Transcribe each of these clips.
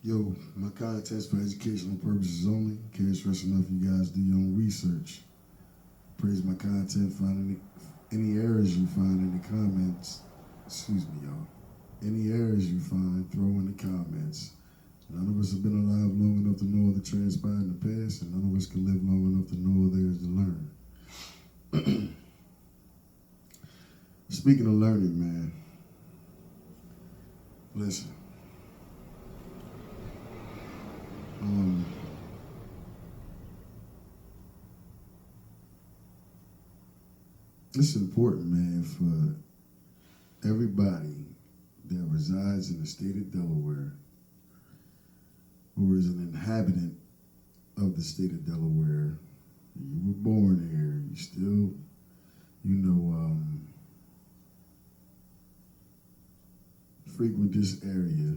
Yo, my content's for educational purposes only. Can't stress enough you guys do your own research. Praise my content, find any errors you find in the comments. Excuse me, y'all. Any errors you find, throw in the comments. None of us have been alive long enough to know what transpired in the past, and none of us can live long enough to know what there is to learn. Speaking of learning, man, listen. Um, it's important, man, for everybody that resides in the state of Delaware who is an inhabitant of the state of Delaware. You were born here. You still, frequent this area.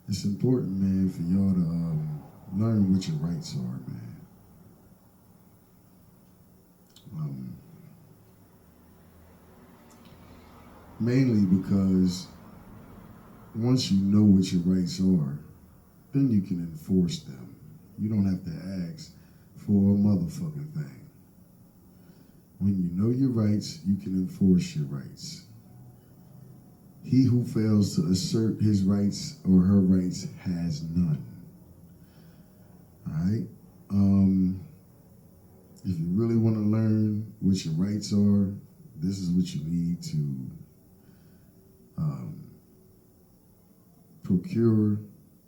It's important, man, for y'all to learn what your rights are, man. Mainly because once you know what your rights are, then you can enforce them. You don't have to ask for a motherfucking thing. When you know your rights, you can enforce your rights. He who fails to assert his rights or her rights has none. All right? If you really want to learn what your rights are, this is what you need to procure,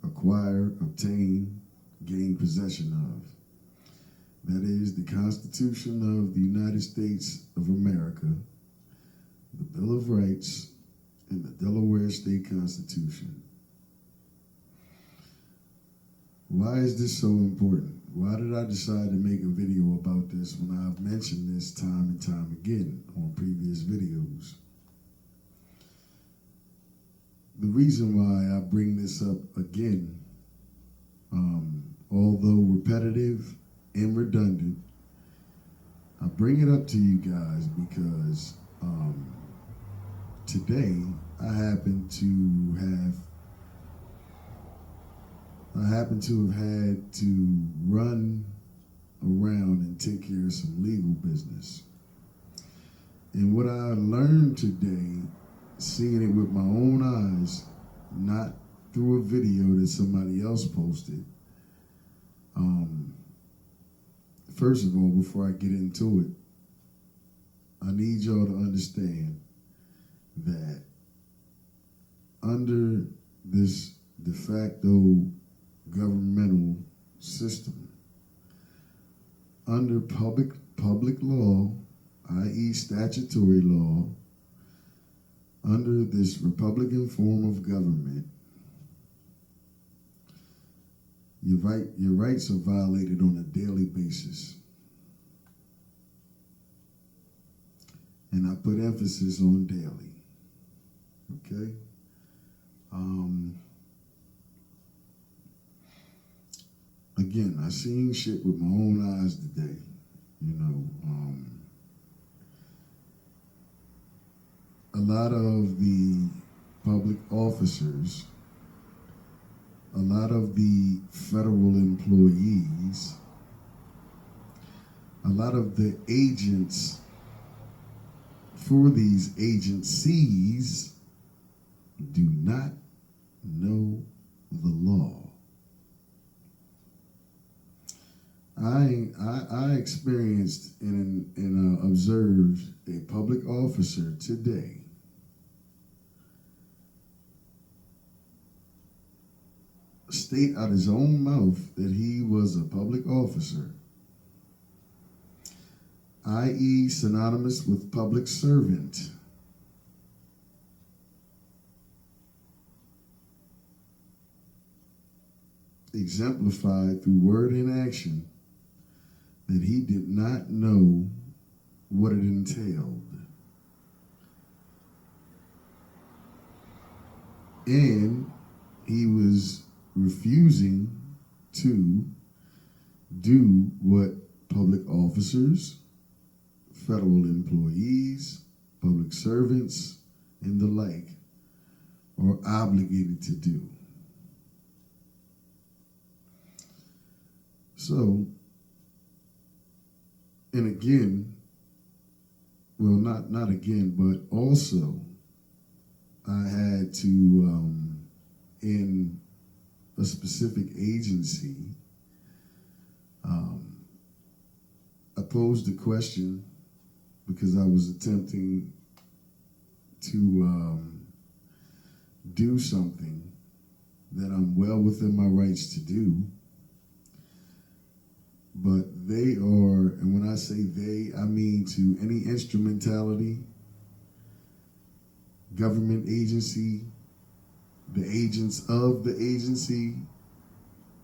acquire, obtain, gain possession of. That is the Constitution of the United States of America, the Bill of Rights, and the Delaware State Constitution. Why is this so important? Why did I decide to make a video about this when I've mentioned this time and time again on previous videos? The reason why I bring this up again, although repetitive and redundant, I bring it up to you guys because today I happen to have had to run around and take care of some legal business. And what I learned today, seeing it with my own eyes, not through a video that somebody else posted. First of all, before I get into it, I need y'all to understand that under this de facto governmental system, under public law, i.e. statutory law, under this Republican form of government, your rights are violated on a daily basis. And I put emphasis on daily. Okay? Again, I seen shit with my own eyes today. A lot of the public officers, a lot of the federal employees, a lot of the agents for these agencies do not know the law. I experienced and observed a public officer today state out his own mouth that he was a public officer, i.e. synonymous with public servant. Exemplified through word and action that he did not know what it entailed. And he was refusing to do what public officers, federal employees, public servants, and the like are obligated to do. So, and again, well, not again, but also, I had to, in a specific agency, um, I posed a question because I was attempting to do something that I'm well within my rights to do. But they are, and when I say they, I mean to any instrumentality, government agency, the agents of the agency,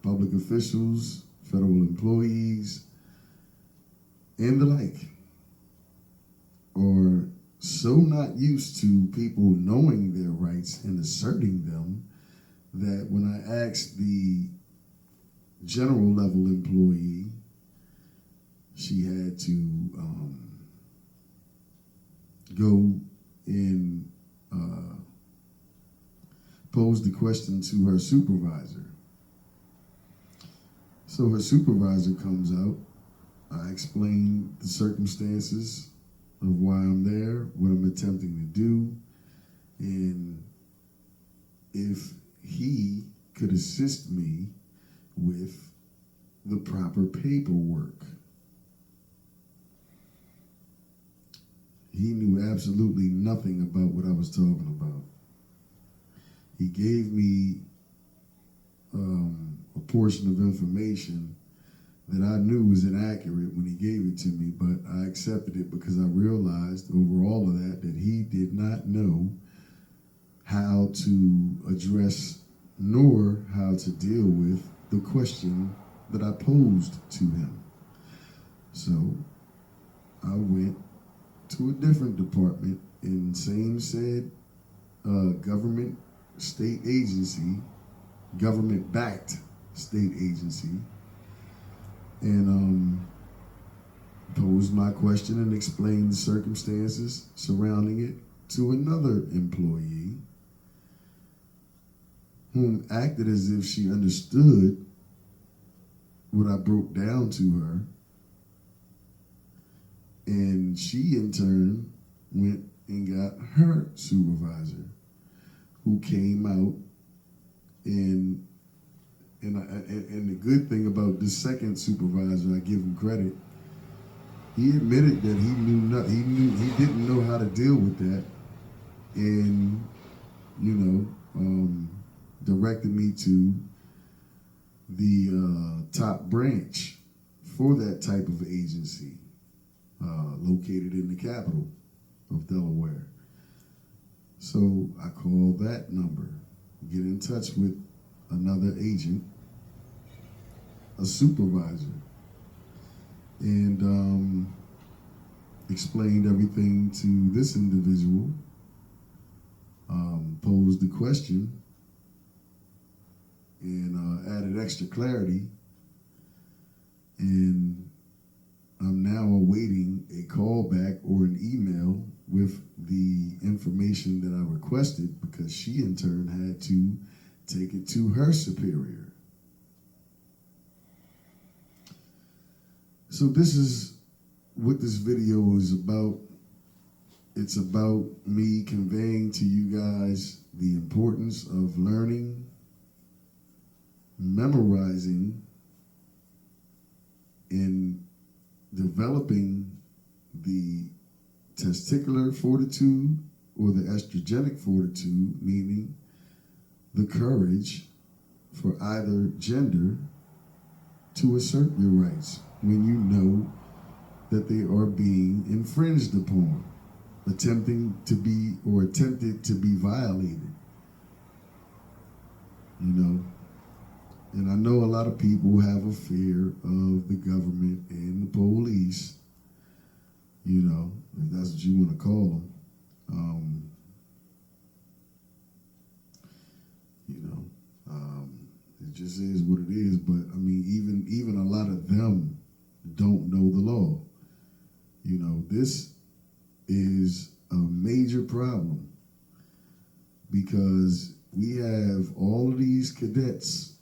public officials, federal employees, and the like, are so not used to people knowing their rights and asserting them that when I asked the general level employee, she had to go and pose the question to her supervisor. So her supervisor comes out. I explain the circumstances of why I'm there, what I'm attempting to do, and if he could assist me with the proper paperwork. He knew absolutely nothing about what I was talking about. He gave me a portion of information that I knew was inaccurate when he gave it to me, but I accepted it because I realized over all of that he did not know how to address nor how to deal with the question that I posed to him. So I went to a different department in same said government state agency, government-backed state agency, and posed my question and explained the circumstances surrounding it to another employee whom acted as if she understood what I broke down to her. And she, in turn, went and got her supervisor, who came out and the good thing about this second supervisor, I give him credit. He admitted that he didn't know how to deal with that, and directed me to the top branch for that type of agency, located in the capital of Delaware. So I called that number, get in touch with another agent, a supervisor, and explained everything to this individual, posed the question, and added extra clarity. And I'm now awaiting a call back or an email with the information that I requested, because she in turn had to take it to her superior. So this is what this video is about. It's about me conveying to you guys the importance of learning, memorizing, and developing the testicular fortitude or the estrogenic fortitude, meaning the courage for either gender to assert your rights when you know that they are being infringed upon, attempted to be violated. And I know a lot of people have a fear of the government and the police, if that's what you want to call them. It just is what it is. But I mean, even a lot of them don't know the law. This is a major problem, because we have all of these cadets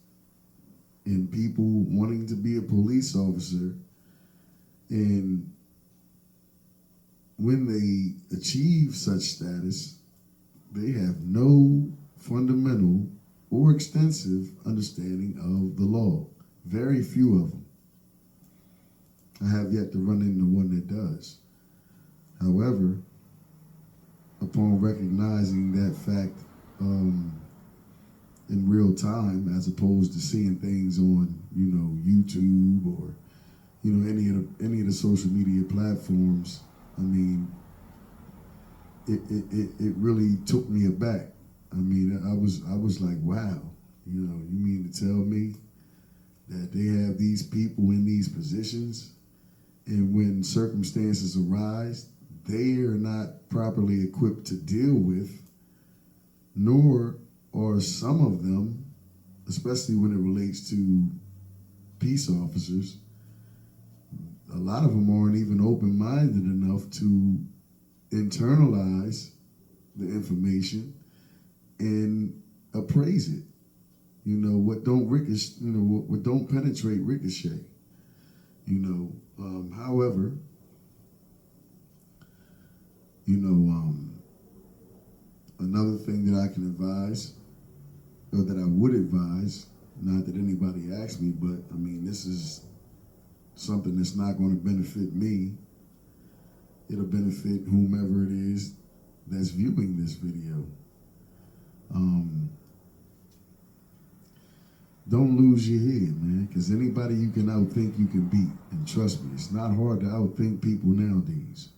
and people wanting to be a police officer, and when they achieve such status, they have no fundamental or extensive understanding of the law. Very few of them. I have yet to run into one that does. However, upon recognizing that fact in real time, as opposed to seeing things on, YouTube or, any of the social media platforms, I mean, it really took me aback. I mean, I was like, wow, you mean to tell me that they have these people in these positions, and when circumstances arise, they are not properly equipped to deal with, nor are some of them, especially when it relates to peace officers, a lot of them aren't even open-minded enough to internalize the information and appraise it. What don't what don't penetrate ricochet. However, another thing that I can advise, or that I would advise, not that anybody asked me, but I mean, this is something that's not going to benefit me. It'll benefit whomever it is that's viewing this video. Don't lose your head, man, because anybody you can outthink, you can beat. And trust me, it's not hard to outthink people nowadays.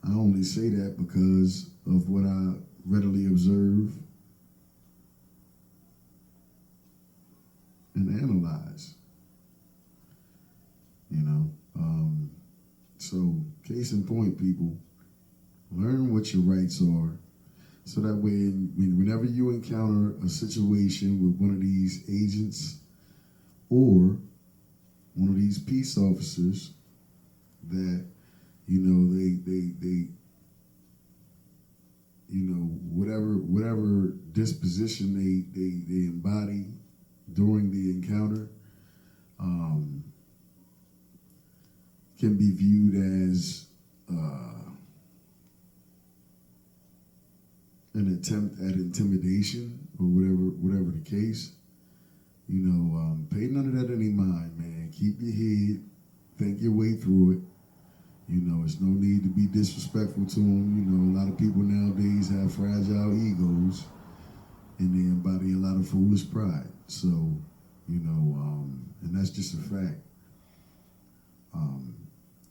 I only say that because of what I readily observe and analyze. So case in point, people, learn what your rights are, so that way, whenever you encounter a situation with one of these agents or one of these peace officers that, they whatever disposition they embody during the encounter, can be viewed as an attempt at intimidation or whatever the case. Pay none of that any mind, man. Keep your head, think your way through it. It's no need to be disrespectful to them. A lot of people nowadays have fragile egos, and they embody a lot of foolish pride. So, and that's just a fact.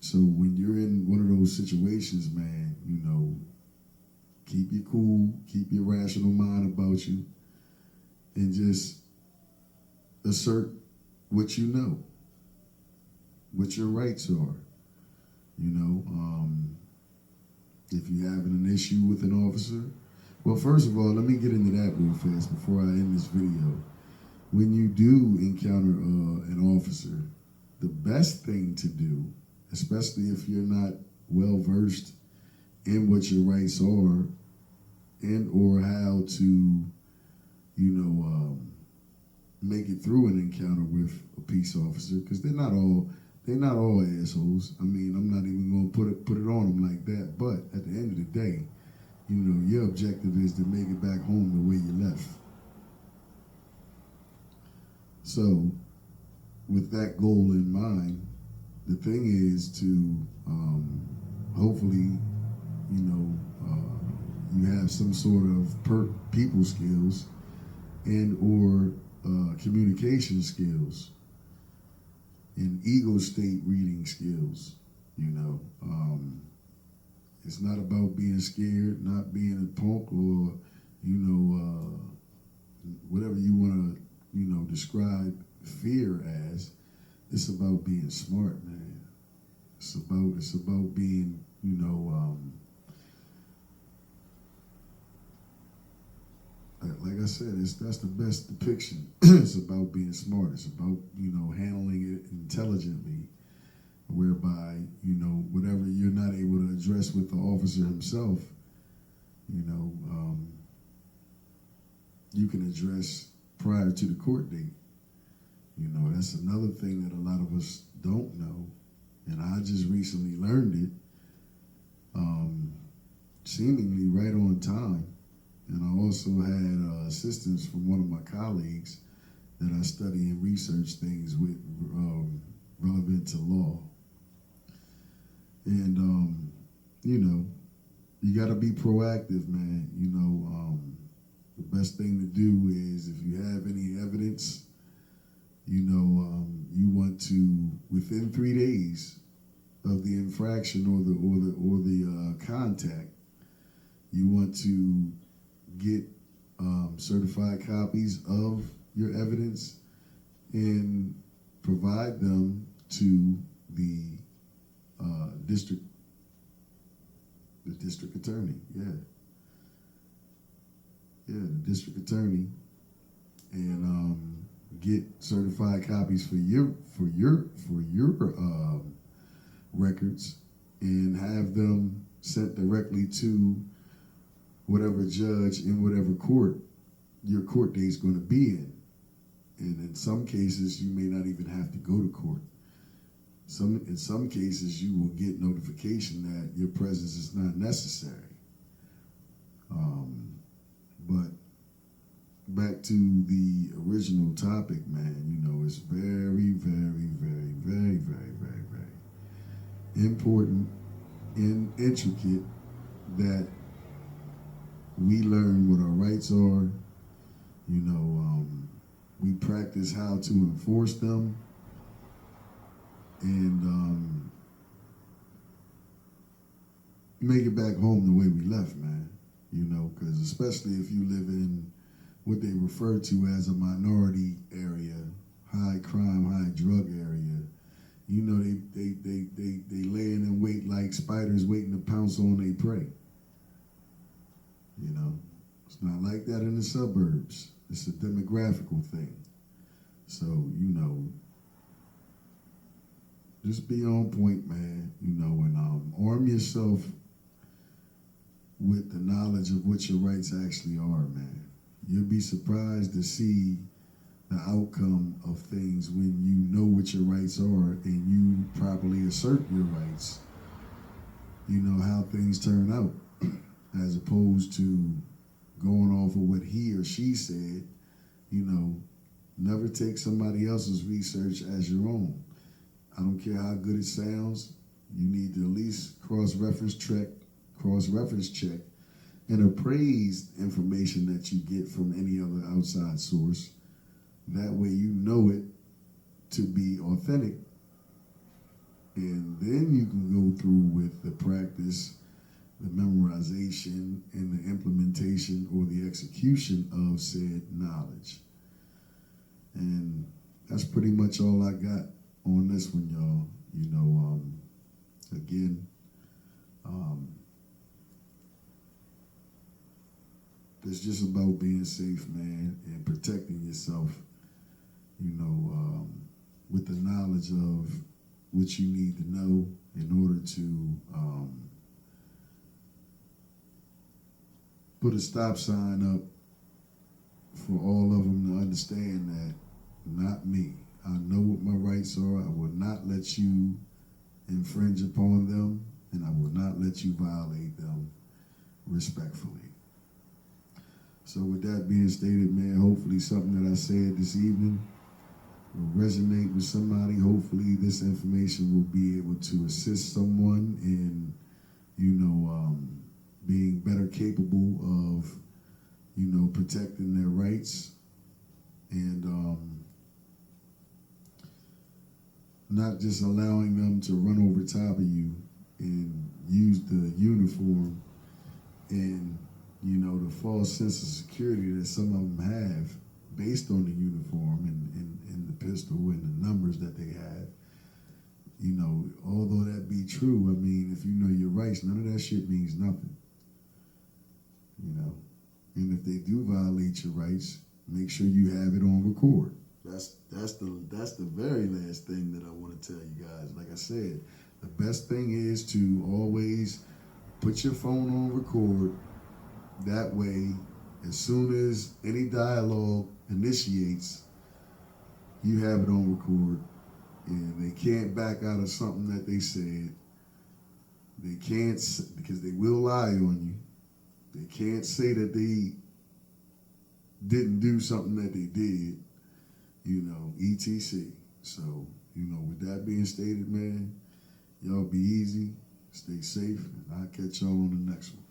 So when you're in one of those situations, man, keep your cool, keep your rational mind about you, and just assert what you know, what your rights are. If you're having an issue with an officer, well, first of all, let me get into that real fast before I end this video. When you do encounter an officer, the best thing to do, especially if you're not well versed in what your rights are and or how to, make it through an encounter with a peace officer, because they're not all assholes. I mean, I'm not even going to put it on them like that. But at the end of the day, your objective is to make it back home the way you left. So, with that goal in mind, the thing is to hopefully, you have some sort of people skills and or communication skills and ego state reading skills. It's not about being scared, not being a punk, or whatever you want to describe fear as. It's about being smart, man. It's about being like I said, that's the best depiction. It's about being smart. It's about handling it intelligently, whereby whatever you're not able to address with the officer himself, you can address prior to the court date. You know, that's another thing that a lot of us don't know, and I just recently learned it, um, seemingly right on time. And I also had assistance from one of my colleagues that I study and research things with relevant to law. And, you know, you got to be proactive, man. You know, the best thing to do is if you have any evidence, you know, you want to, within 3 days of the infraction or the contact, you want to get certified copies of your evidence and provide them to district the district attorney. The district attorney, and get certified copies for your records, and have them sent directly to whatever judge in whatever court your court date is going to be in. And in some cases, you may not even have to go to court. In some cases, you will get notification that your presence is not necessary. But back to the original topic, man, you know, it's very, very, very, very, very, very, very important and intricate that we learn what our rights are. You know, we practice how to enforce them, and make it back home the way we left, man. You know, because especially if you live in what they refer to as a minority area, high crime, high drug area, you know, they laying in wait like spiders waiting to pounce on their prey. You know, it's not like that in the suburbs. It's a demographical thing. So, you know, just be on point, man, you know, and arm yourself with the knowledge of what your rights actually are, man. You'll be surprised to see the outcome of things when you know what your rights are and you properly assert your rights. You know how things turn out, as opposed to going off of what he or she said. You know, never take somebody else's research as your own. I don't care how good it sounds. You need to at least cross-reference check and appraise information that you get from any other outside source. That way you know it to be authentic. And then you can go through with the practice, the memorization, and the implementation or the execution of said knowledge. And that's pretty much all I got on this one, y'all. You know, again, it's just about being safe, man, and protecting yourself, you know, with the knowledge of what you need to know in order to put a stop sign up for all of them to understand that, not me. I know what my rights are. I will not let you infringe upon them, and I will not let you violate them respectfully. So with that being stated, man, hopefully something that I said this evening will resonate with somebody. Hopefully this information will be able to assist someone in, you know, being better capable of, you know, protecting their rights, and not just allowing them to run over top of you and use the uniform and, you know, the false sense of security that some of them have based on the uniform and the pistol and the numbers that they have. You know, although that be true, I mean, if you know your rights, none of that shit means nothing. You know, and if they do violate your rights, make sure you have it on record. That's the very last thing that I want to tell you guys. Like I said, the best thing is to always put your phone on record. That way, as soon as any dialogue initiates, You have it on record, and they can't back out of something that they said. They can't, because they will lie on you. They can't say that they didn't do something that they did, etc. So, with that being stated, man, y'all be easy, stay safe, and I'll catch y'all on the next one.